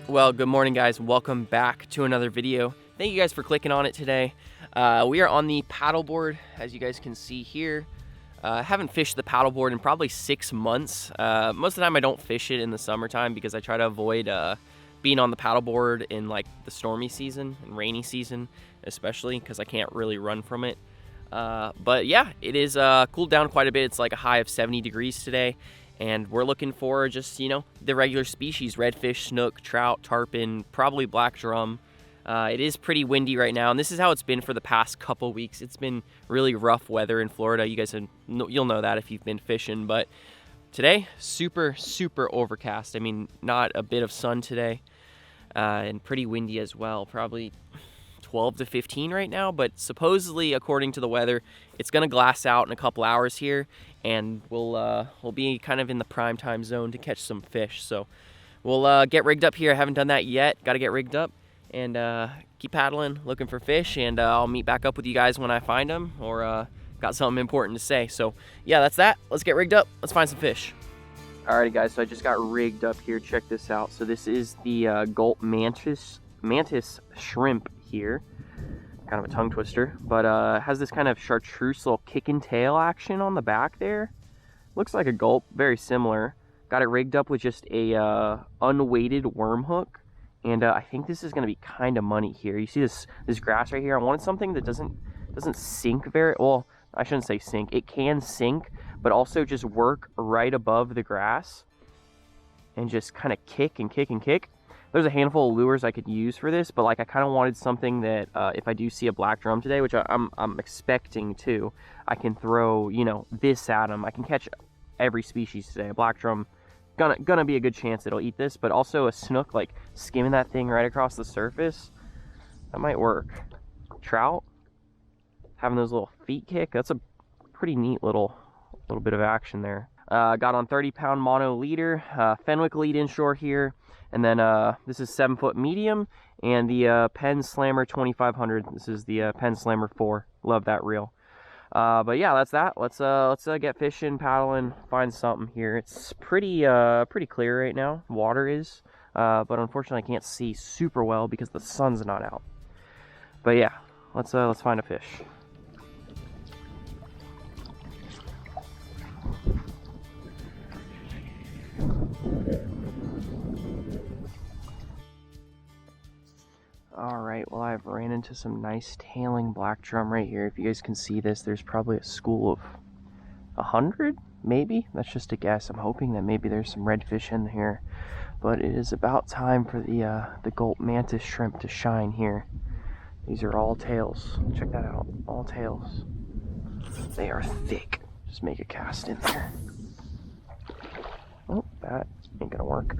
Well, good morning, guys. Welcome back to another video. Thank you guys for clicking on it today. We are on the paddleboard, as you guys can see here. Haven't fished the paddleboard in probably 6 months. Most of the time I don't fish it in the summertime because I try to avoid being on the paddleboard in like the stormy season and rainy season, especially because I can't really run from it. But yeah, it is cooled down quite a bit. It's like a high of 70 degrees today. And we're looking for just, you know, the regular species: redfish, snook, trout, tarpon, probably black drum. It is pretty windy right now, and this is how it's been for the past couple weeks. It's been really rough weather in Florida. You guys, you'll know that if you've been fishing. But today, super overcast. I mean, not a bit of sun today, and pretty windy as well. Probably 12 to 15 right now, but supposedly, according to the weather, it's gonna glass out in a couple hours here, and we'll be kind of in the prime time zone to catch some fish. So we'll get rigged up here. I haven't done that yet. Got to get rigged up and keep paddling, looking for fish, and I'll meet back up with you guys when I find them or got something important to say. So yeah, that's that. Let's get rigged up. Let's find some fish. Alrighty, guys. So I just got rigged up here. Check this out. So this is the Gulp mantis shrimp here. Kind of a tongue twister, but has this kind of chartreuse little kick and tail action on the back there. Looks like a gulp, very similar. Got it rigged up with just a unweighted worm hook, and I think this is going to be kind of money here. You see this grass right here? I wanted something that doesn't sink very well. I shouldn't say sink. It can sink, but also just work right above the grass and just kind of kick and kick and kick. There's a handful of lures I could use for this, but like I kind of wanted something that if I do see a black drum today, which I'm expecting to, I can throw, you know, this at them. I can catch every species today. A black drum, gonna be a good chance it'll eat this, but also a snook, like skimming that thing right across the surface, that might work. Trout, having those little feet kick, that's a pretty neat little bit of action there. Got on 30-pound mono leader, Fenwick lead inshore here. And then this is 7-foot medium, and the Penn Slammer 2500. This is the Penn Slammer 4. Love that reel. But yeah, that's that. Let's get fishing, paddling, find something here. It's pretty clear right now. Water is, but unfortunately I can't see super well because the sun's not out. But yeah, let's find a fish. Alright, well, I've ran into some nice tailing black drum right here. If you guys can see this, there's probably a school of 100, maybe? That's just a guess. I'm hoping that maybe there's some redfish in here. But it is about time for the Gulp mantis shrimp to shine here. These are all tails. Check that out. All tails. They are thick. Just make a cast in there. Oh, that ain't gonna work.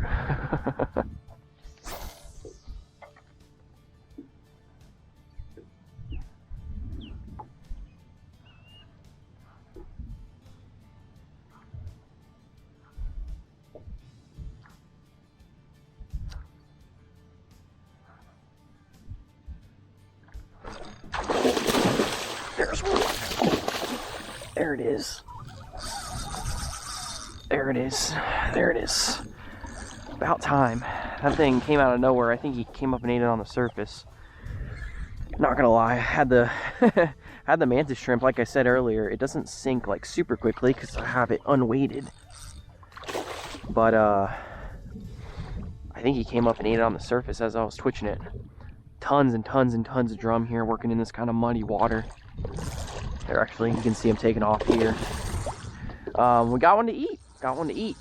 There's one. There it is. There it is. There it is. About time. That thing came out of nowhere. I think he came up and ate it on the surface. Not gonna lie, I had the had the mantis shrimp, like I said earlier. It doesn't sink like super quickly because I have it unweighted. But I think he came up and ate it on the surface as I was twitching it. Tons and tons and tons of drum here working in this kind of muddy water. There, actually, you can see him taking off here. We got one to eat. Got one to eat.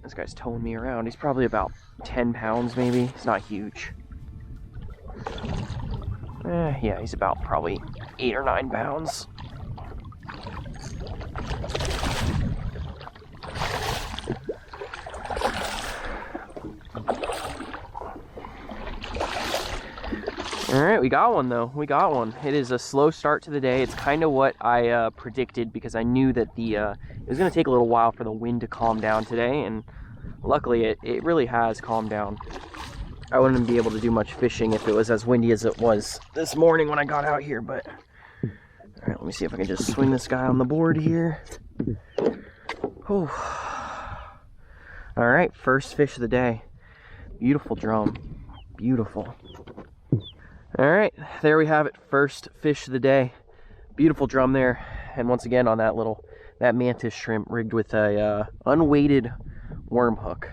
This guy's towing me around. He's probably about 10 pounds, maybe. He's not huge. Yeah, he's about probably 8 or 9 pounds. Alright, we got one though. We got one. It is a slow start to the day. It's kind of what I predicted because I knew that it was going to take a little while for the wind to calm down today, and luckily it really has calmed down. I wouldn't be able to do much fishing if it was as windy as it was this morning when I got out here, but alright, let me see if I can just swing this guy on the board here. Alright, first fish of the day. Beautiful drum. Beautiful. All right, there we have it. First fish of the day. Beautiful drum there. And once again on that mantis shrimp rigged with a unweighted worm hook.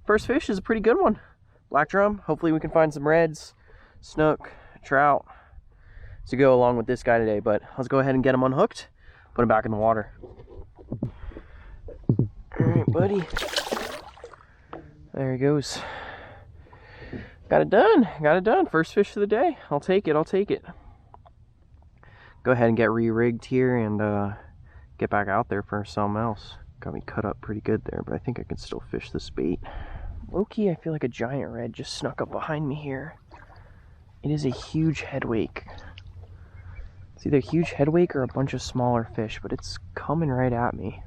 First fish is a pretty good one. Black drum. Hopefully we can find some reds, snook, trout to go along with this guy today. But let's go ahead and get him unhooked, put him back in the water. All right, buddy. There he goes. Got it done. Got it done. First fish of the day. I'll take it. I'll take it. Go ahead and get re-rigged here and get back out there for something else. Got me cut up pretty good there, but I think I can still fish this bait. Low-key, I feel like a giant red just snuck up behind me here. It is a huge headwake. It's either a huge headwake or a bunch of smaller fish, but it's coming right at me.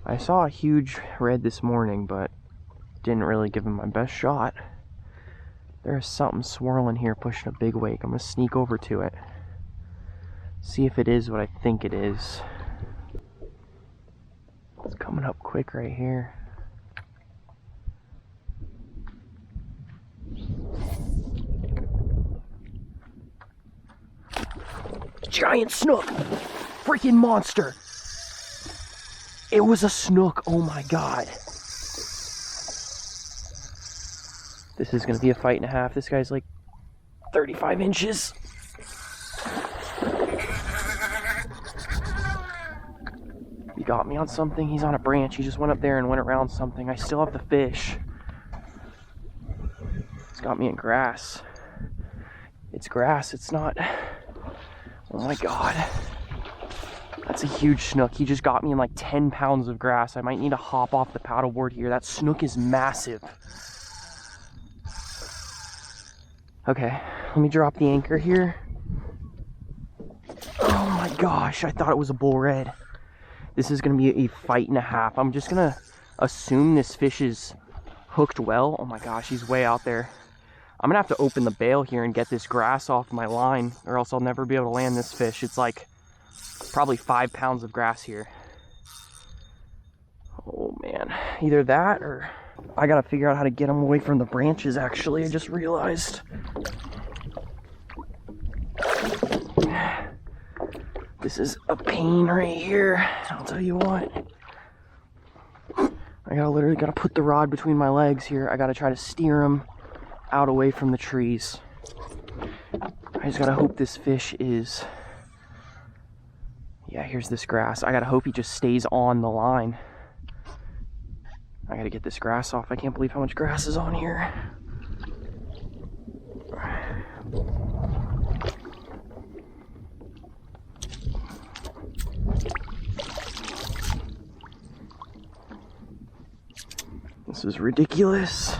I saw a huge red this morning, but didn't really give him my best shot. There's something swirling here pushing a big wake. I'm gonna sneak over to it. See if it is what I think it is. It's coming up quick right here. Giant snook! Freaking monster! It was a snook, oh my god. This is gonna be a fight and a half. This guy's like 35 inches. He got me on something. He's on a branch. He just went up there and went around something. I still have the fish. It's got me in grass. It's grass. It's not... Oh my god. That's a huge snook. He just got me in like 10 pounds of grass. I might need to hop off the paddleboard here. That snook is massive. Okay, let me drop the anchor here. Oh my gosh, I thought it was a bull red. This is gonna be a fight and a half. I'm just gonna assume this fish is hooked well. Oh my gosh, he's way out there. I'm gonna have to open the bail here and get this grass off my line, or else I'll never be able to land this fish. It's like probably 5 pounds of grass here. Oh man, either that or I gotta figure out how to get him away from the branches, actually. I just realized. This is a pain right here. I'll tell you what. I literally gotta put the rod between my legs here. I gotta try to steer him out away from the trees. I just gotta hope this fish is... Yeah, here's this grass. I gotta hope he just stays on the line. I gotta get this grass off. I can't believe how much grass is on here. This is ridiculous.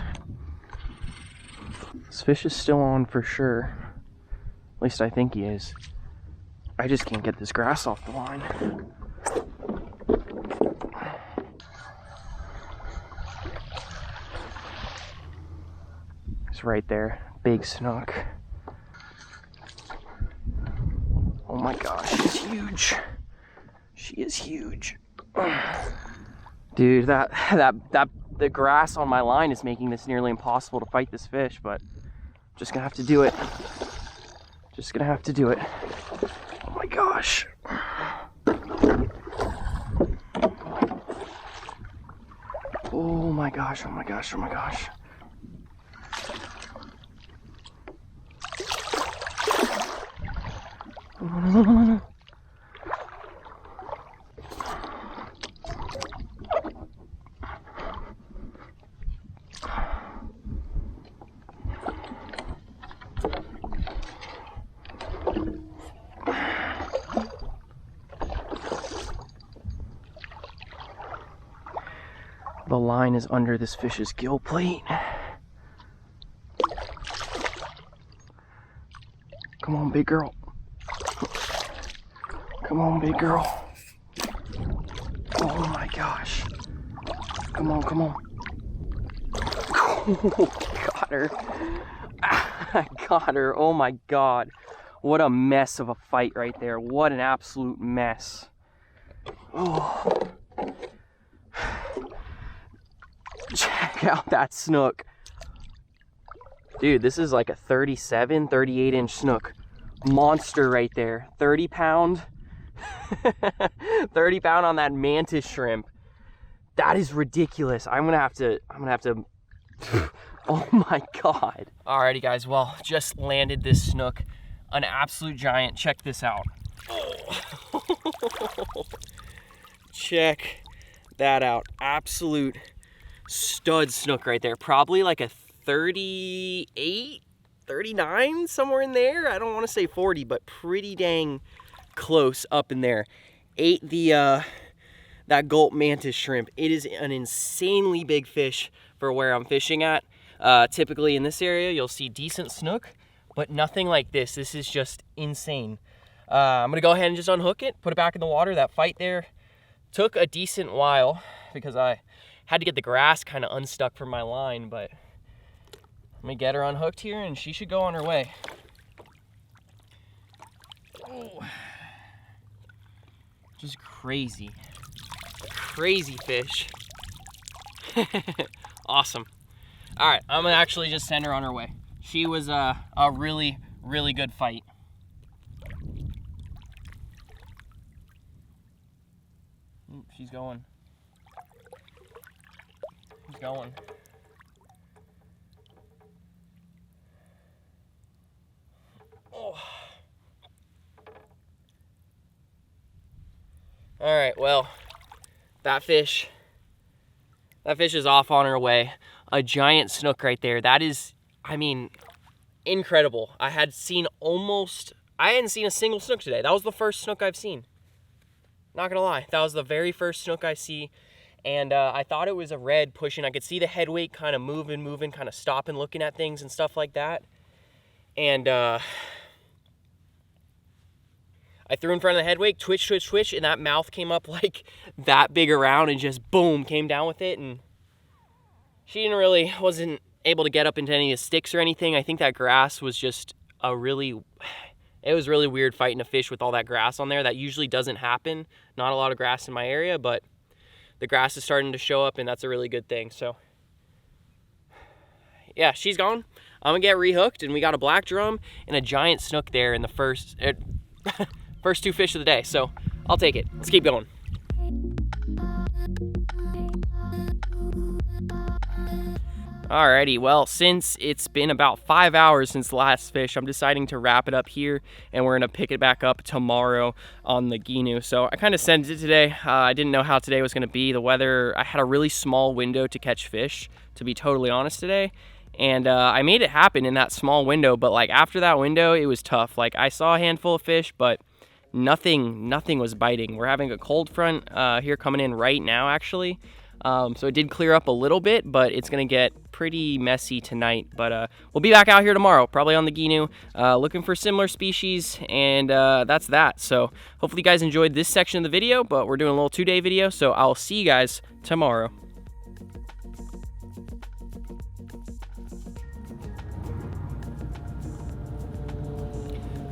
This fish is still on for sure. At least I think he is. I just can't get this grass off the line. It's right there. Big snook. Oh my gosh, she's huge. She is huge. Dude, the grass on my line is making this nearly impossible to fight this fish, but I'm just gonna have to do it. Just gonna have to do it. Oh my gosh. Oh my gosh, oh my gosh, oh my gosh. No. The line is under this fish's gill plate. Come on, big girl. Come on, big girl. Oh my gosh. Come on, come on. Oh, got her. I got her. Oh my god. What a mess of a fight right there. What an absolute mess. Oh. Check out that snook. Dude, this is like a 37, 38 inch snook. Monster right there. 30 pound. 30 pound on that mantis shrimp. That is ridiculous. I'm gonna have to oh my God. Alrighty guys, well, just landed this snook. An absolute giant. Check this out. Oh. Check that out. Absolute stud snook right there. Probably like a 38, 39, somewhere in there. I don't want to say 40, but pretty dang close up in there. Ate the that gulp mantis shrimp. It is an insanely big fish for where I'm fishing at. Typically in this area, you'll see decent snook, but nothing like this. This is just insane. I'm gonna go ahead and just unhook it, put it back in the water. That fight there took a decent while because I had to get the grass kind of unstuck from my line, but I'm gonna get her unhooked here and she should go on her way. Oh. Just crazy. Crazy fish. Awesome. All right, I'm gonna actually just send her on her way. She was a really, really good fight. She's going. She's going. Oh. All right, well, that fish is off on her way. A giant snook right there. That is, I mean, incredible. I hadn't seen a single snook today. That was the first snook I've seen. Not gonna lie, that was the very first snook I see. And I thought it was a red pushing. I could see the head weight kind of moving, kind of stopping, looking at things and stuff like that. And I threw in front of the head weight, twitch, and that mouth came up like that big around and just boom, came down with it. And she wasn't able to get up into any of the sticks or anything. I think that grass was just it was really weird fighting a fish with all that grass on there. That usually doesn't happen. Not a lot of grass in my area, but the grass is starting to show up and that's a really good thing. So yeah, she's gone. I'm gonna get rehooked and we got a black drum and a giant snook there in the first two fish of the day. So I'll take it. Let's keep going. Alrighty, well, since it's been about 5 hours since the last fish, I'm deciding to wrap it up here and we're gonna pick it back up tomorrow on the Ginu. So I kind of sent it today. I didn't know how today was gonna be. The weather, I had a really small window to catch fish, to be totally honest today. And I made it happen in that small window, but like after that window, it was tough. Like I saw a handful of fish, but nothing was biting. We're having a cold front here coming in right now, actually. So it did clear up a little bit, but it's gonna get pretty messy tonight. But we'll be back out here tomorrow, probably on the Ginu, looking for similar species, and that's that. So hopefully you guys enjoyed this section of the video, but we're doing a little 2-day video, so I'll see you guys tomorrow.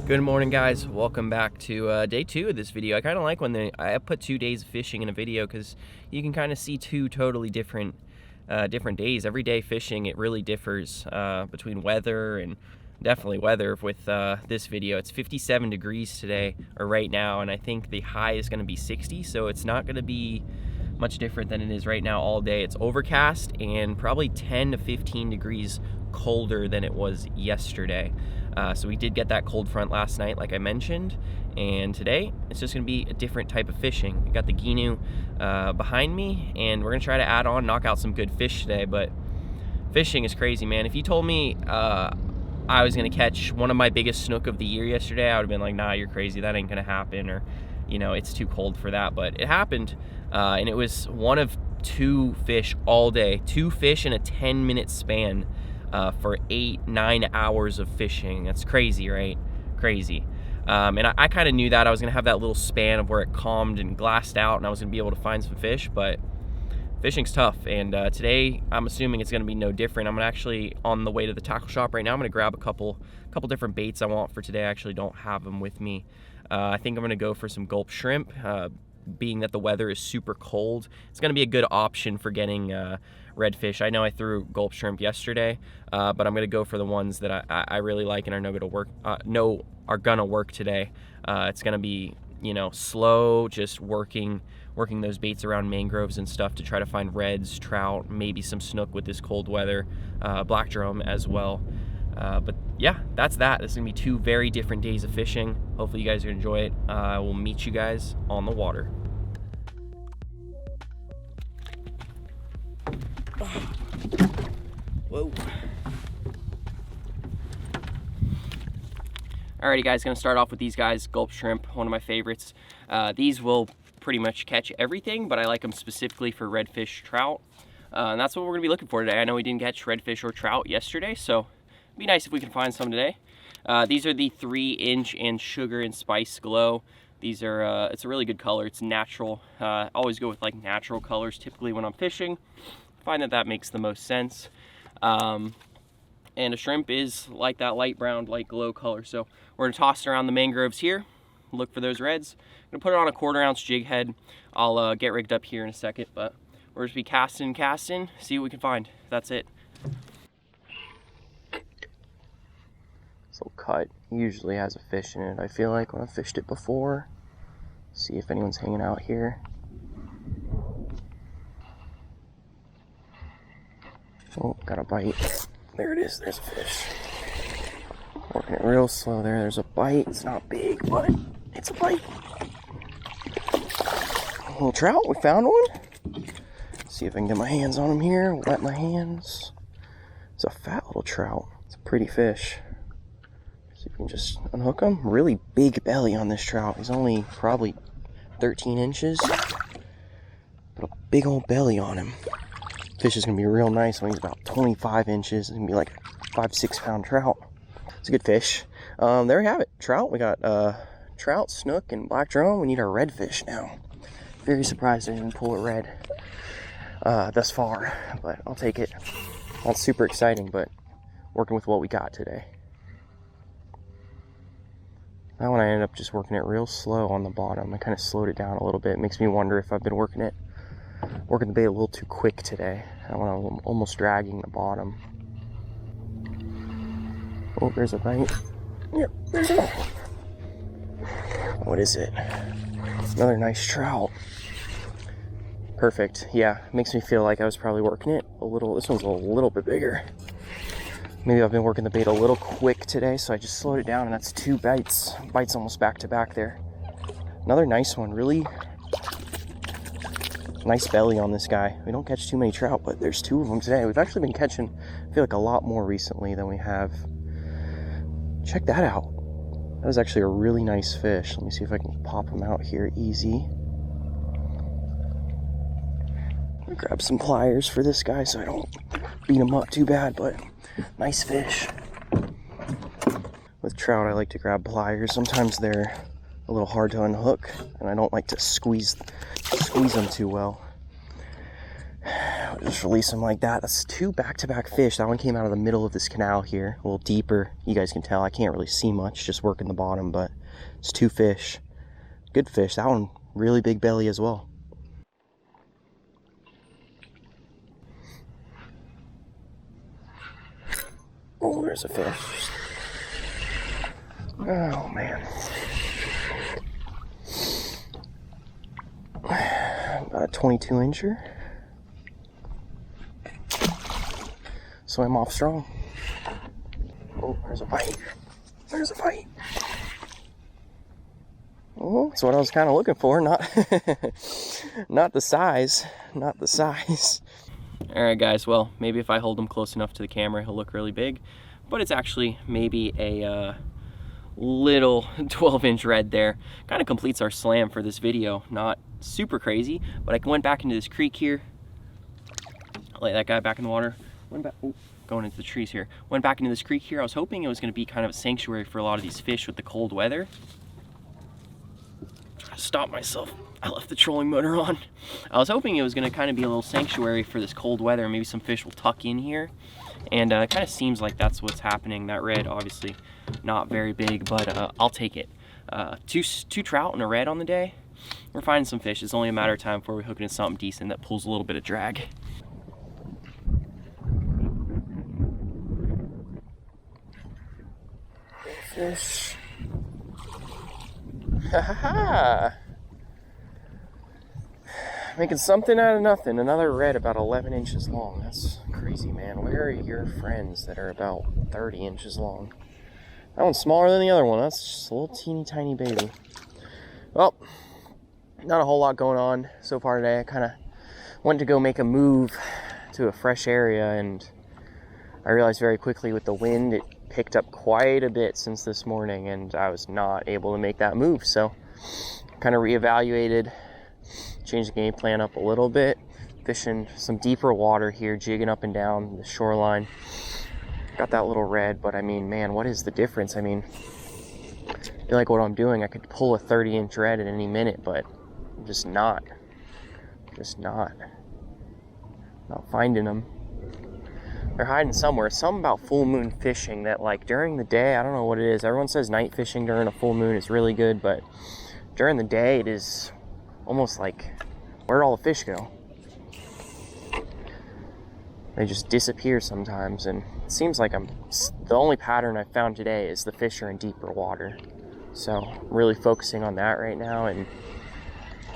Good morning, guys. Welcome back to day 2 of this video. I kind of like when I put 2 days of fishing in a video because you can kind of see 2 totally different days. Every day fishing, it really differs between weather and definitely weather. With this video, it's 57 degrees today or right now, and I think the high is going to be 60, so it's not going to be much different than it is right now all day. It's overcast and probably 10 to 15 degrees colder than it was yesterday. So we did get that cold front last night, like I mentioned, and today it's just gonna be a different type of fishing. I got the Ginu behind me, and we're gonna try to knock out some good fish today. But fishing is crazy, man. If you told me I was gonna catch one of my biggest snook of the year yesterday, I would have been like, nah, you're crazy, that ain't gonna happen, or you know, it's too cold for that. But it happened, and it was one of 2 fish all day. 2 fish in a 10-minute span. For 8-9 hours of fishing. That's crazy, right? Crazy. And I kind of knew that I was gonna have that little span of where it calmed and glassed out and I was gonna be able to find some fish, but fishing's tough. And today I'm assuming it's gonna be no different. I'm actually on the way to the tackle shop right now. I'm gonna grab a couple different baits I want for today. I actually don't have them with me. I think I'm gonna go for some gulp shrimp. being that the weather is super cold, it's going to be a good option for getting redfish. I know I threw gulp shrimp yesterday, but I'm going to go for the ones that I really like and I know are gonna work today. It's going to be, you know, slow, just working those baits around mangroves and stuff to try to find reds, trout, maybe some snook with this cold weather, black drum as well. But yeah, that's that. This is gonna be 2 very different days of fishing. Hopefully you guys are gonna enjoy it. We'll meet you guys on the water. Whoa. Alrighty guys, gonna start off with these guys, gulp shrimp, one of my favorites. These will pretty much catch everything, but I like them specifically for redfish, trout. And that's what we're gonna be looking for today. I know we didn't catch redfish or trout yesterday, so it'd be nice if we can find some today. These are the 3-inch and sugar and spice glow. These are, it's a really good color. It's natural. Always go with like natural colors typically when I'm fishing. Find that makes the most sense. And a shrimp is like that light brown, light glow color. So we're gonna toss it around the mangroves here, look for those reds. I'm gonna put it on a 1/4 ounce jig head. I'll get rigged up here in a second, but we're just be casting, see what we can find. That's it. This little cut usually has a fish in it, I feel like, when I've fished it before. See if anyone's hanging out here. Oh, got a bite. There it is, there's a fish. Working it real slow there, there's a bite. It's not big, but it's a bite. A little trout, we found one. See if I can get my hands on him here, wet my hands. It's a fat little trout. It's a pretty fish. See if we can just unhook him. Really big belly on this trout. He's only probably 13 inches, but a big old belly on him. Fish is gonna be real nice when he's about 25 inches. It's gonna be like a 5-6 pound trout. It's a good fish. There we have it. Trout. We got trout, snook, and black drum. We need our redfish now. Very surprised I didn't pull it red thus far, but I'll take it. Not super exciting, but working with what we got today. That one I ended up just working it real slow on the bottom. I kind of slowed it down a little bit. It makes me wonder if I've been working the bait a little too quick today. I'm almost dragging the bottom. Oh, there's a bite. Yep, there's a bite. What is it? Another nice trout. Perfect. Yeah, makes me feel like I was probably working it a little. This one's a little bit bigger. Maybe I've been working the bait a little quick today, so I just slowed it down, and that's 2 bites. Bites almost back to back there. Another nice one. Really nice belly on this guy. We don't catch too many trout, but there's 2 of them today. We've actually been catching, I feel like, a lot more recently than we have. Check that out. That was actually a really nice fish. Let me see if I can pop him out here easy. I'll grab some pliers for this guy so I don't beat him up too bad, but nice fish. With trout, I like to grab pliers. Sometimes they're a little hard to unhook, and I don't like to squeeze them too well. Just release them like that. That's 2 back-to-back fish. That one came out of the middle of this canal here, a little deeper. You guys can tell I can't really see much, just working the bottom, but it's 2 fish. Good fish. That one, really big belly as well. Oh, there's a fish. Oh, man. About a 22-incher. Swim off strong. Oh, there's a bite. There's a bite. Oh, that's what I was kind of looking for. Not the size. Not the size. All right, guys. Well, maybe if I hold him close enough to the camera, he'll look really big. But it's actually maybe a little 12-inch red there. Kind of completes our slam for this video. Not super crazy, but I went back into this creek here. Lay that guy back in the water. Went back, oh, going into the trees here. Went back into this creek here. I was hoping it was going to be kind of a sanctuary for a lot of these fish with the cold weather. Stop myself. I left the trolling motor on. I was hoping it was going to kind of be a little sanctuary for this cold weather. Maybe some fish will tuck in here. And it kind of seems like that's what's happening. That red, obviously, not very big, but I'll take it. Two trout and a red on the day. we're finding some fish. It's only a matter of time before we hook into something decent that pulls a little bit of drag. Fish. Ha ha ha! Making something out of nothing. Another red about 11 inches long. That's crazy, man. Where are your friends that are about 30 inches long? That one's smaller than the other one. That's just a little teeny tiny baby. Well, not a whole lot going on so far today. I kind of went to go make a move to a fresh area, and I realized very quickly with the wind, it picked up quite a bit since this morning, and I was not able to make that move. So kind of reevaluated, changed the game plan up a little bit, fishing some deeper water here, jigging up and down the shoreline. Got that little red, but I mean, man, what is the difference? I mean, I feel like what I'm doing, I could pull a 30-inch red at any minute, but I'm just not finding them. They're hiding somewhere. Something about full moon fishing that, like, during the day, I don't know what it is. Everyone says night fishing during a full moon is really good, but during the day it is almost like, where'd all the fish go? They just disappear sometimes, and it seems like the only pattern I found today is the fish are in deeper water. So really focusing on that right now, and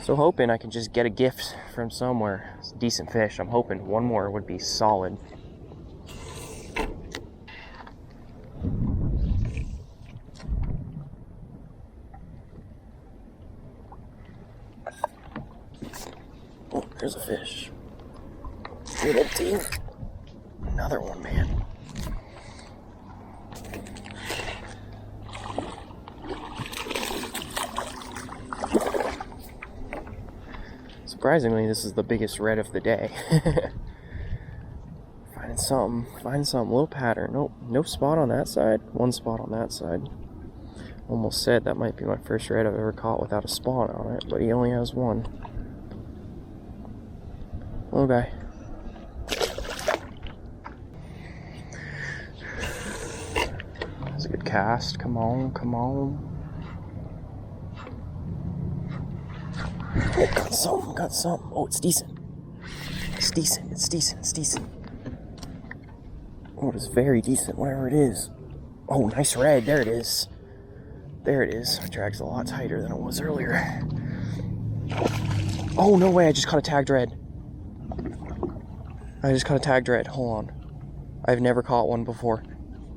so hoping I can just get a gift from somewhere. It's a decent fish. I'm hoping one more would be solid. Oh, there's a fish. Little tink. Another one, man. Surprisingly, this is the biggest red of the day. Finding something, little pattern. Nope, no spot on that side, one spot on that side. Almost said that might be my first red I've ever caught without a spot on it, but he only has one. Little guy. That's a good cast. Come on, come on. Oh, got something. Oh, it's decent. It's decent. Oh, it is very decent, whatever it is. Oh, nice red. There it is. My drag's a lot tighter than it was earlier. Oh, no way. I just caught a tagged red. Hold on. I've never caught one before.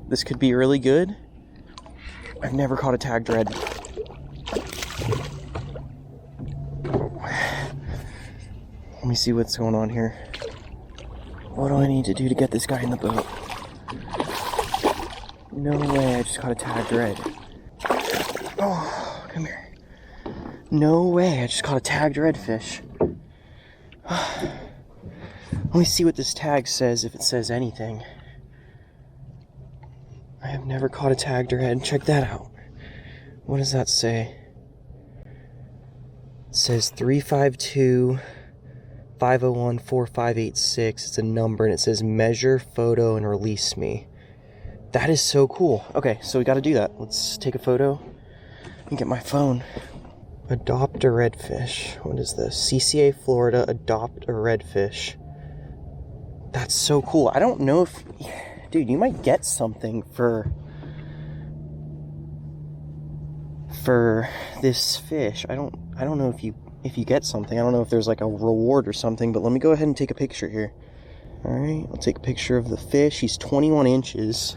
This could be really good. I've never caught a tagged red. Let me see what's going on here. What do I need to do to get this guy in the boat? No way, I just caught a tagged red. Oh, come here. No way, I just caught a tagged redfish. Let me see what this tag says, if it says anything. I have never caught a tagged red. Check that out. What does that say? It says 352-501-4586. It's a number, and it says measure, photo, and release me. That is so cool. Okay, so we got to do that. Let's take a photo and get my phone. Adopt a redfish. What is this? CCA Florida, adopt a redfish. That's so cool. I don't know if... Dude, you might get something for this fish. I don't know if you get something. I don't know if there's like a reward or something, but let me go ahead and take a picture here. Alright, I'll take a picture of the fish. He's 21 inches.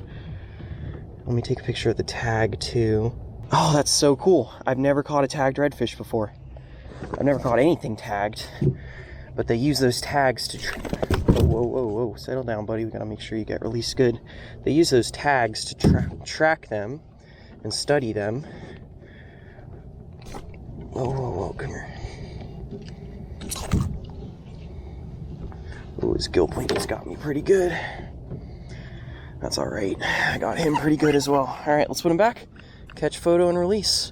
Let me take a picture of the tag too. Oh, that's so cool. I've never caught a tagged redfish before. I've never caught anything tagged, but they use those tags to... Whoa, settle down, buddy. We gotta make sure you get released good. They use those tags to track them and study them. Whoa, come here. Oh, his gill plate has got me pretty good. That's all right. I got him pretty good as well. All right, let's put him back. Catch, photo, and release.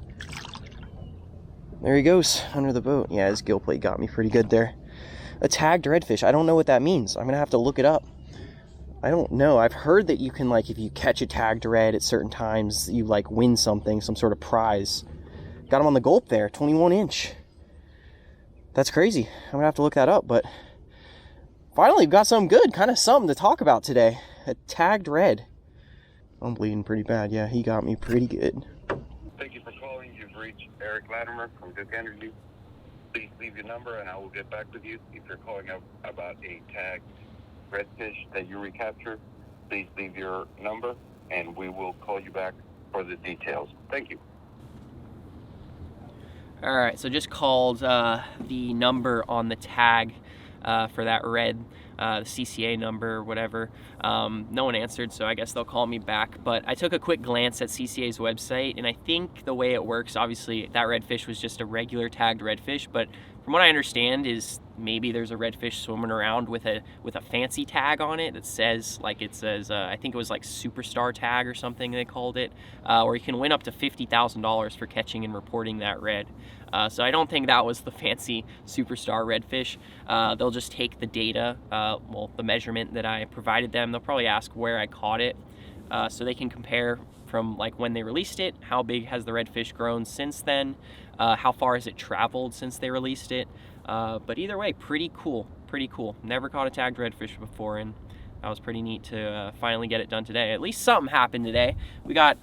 There he goes, under the boat. Yeah, his gill plate got me pretty good there. A tagged redfish. I don't know what that means. I'm gonna have to look it up. I don't know. I've heard that you can, like, if you catch a tagged red at certain times, you, like, win something, some sort of prize. Got him on the gulp there, 21 inch. That's crazy. I'm gonna have to look that up, but finally we've got something good, kind of something to talk about today. A tagged red. I'm bleeding pretty bad. Yeah, he got me pretty good. Thank you for calling. You've reached Eric Latimer from Duke Energy. Please leave your number and I will get back with you. If you're calling up about a tagged redfish that you recaptured, please leave your number and we will call you back for the details. Thank you. All right, so just called the number on the tag for that red, the CCA number or whatever. No one answered, so I guess they'll call me back. But I took a quick glance at CCA's website, and I think the way it works, obviously that redfish was just a regular tagged redfish, but from what I understand is maybe there's a redfish swimming around with a fancy tag on it that says, like it says, I think it was like superstar tag or something they called it, where you can win up to $50,000 for catching and reporting that red. So I don't think that was the fancy superstar redfish. They'll just take the data, well, the measurement that I provided them. They'll probably ask where I caught it, so they can compare from like when they released it, how big has the redfish grown since then, how far has it traveled since they released it. But either way, pretty cool. Never caught a tagged redfish before, and that was pretty neat to finally get it done today. At least something happened today. We got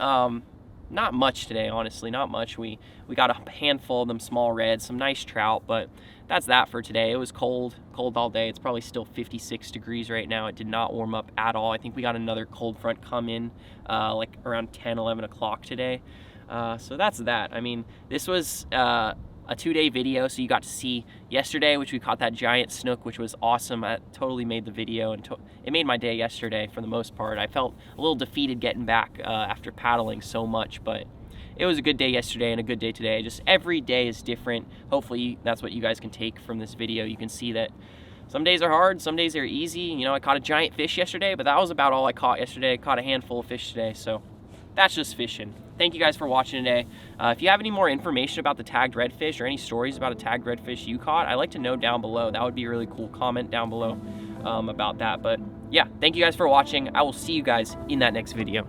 not much today, honestly, not much. We got a handful of them small reds, some nice trout, but that's that for today. It was cold all day. It's probably still 56 degrees right now. It did not warm up at all. I think we got another cold front come in like around 10, 11 o'clock today. So that's that. I mean, this was a 2-day video, so you got to see yesterday, which we caught that giant snook, which was awesome. I totally made the video, and it made my day yesterday for the most part. I felt a little defeated getting back after paddling so much, but it was a good day yesterday and a good day today. Just every day is different. Hopefully that's what you guys can take from this video. You can see that some days are hard, some days are easy. You know, I caught a giant fish yesterday, but that was about all I caught yesterday. I caught a handful of fish today, so that's just fishing. Thank you guys for watching today. If you have any more information about the tagged redfish or any stories about a tagged redfish you caught, I'd like to know down below. That would be really cool. Comment down below about that. But yeah, thank you guys for watching. I will see you guys in that next video.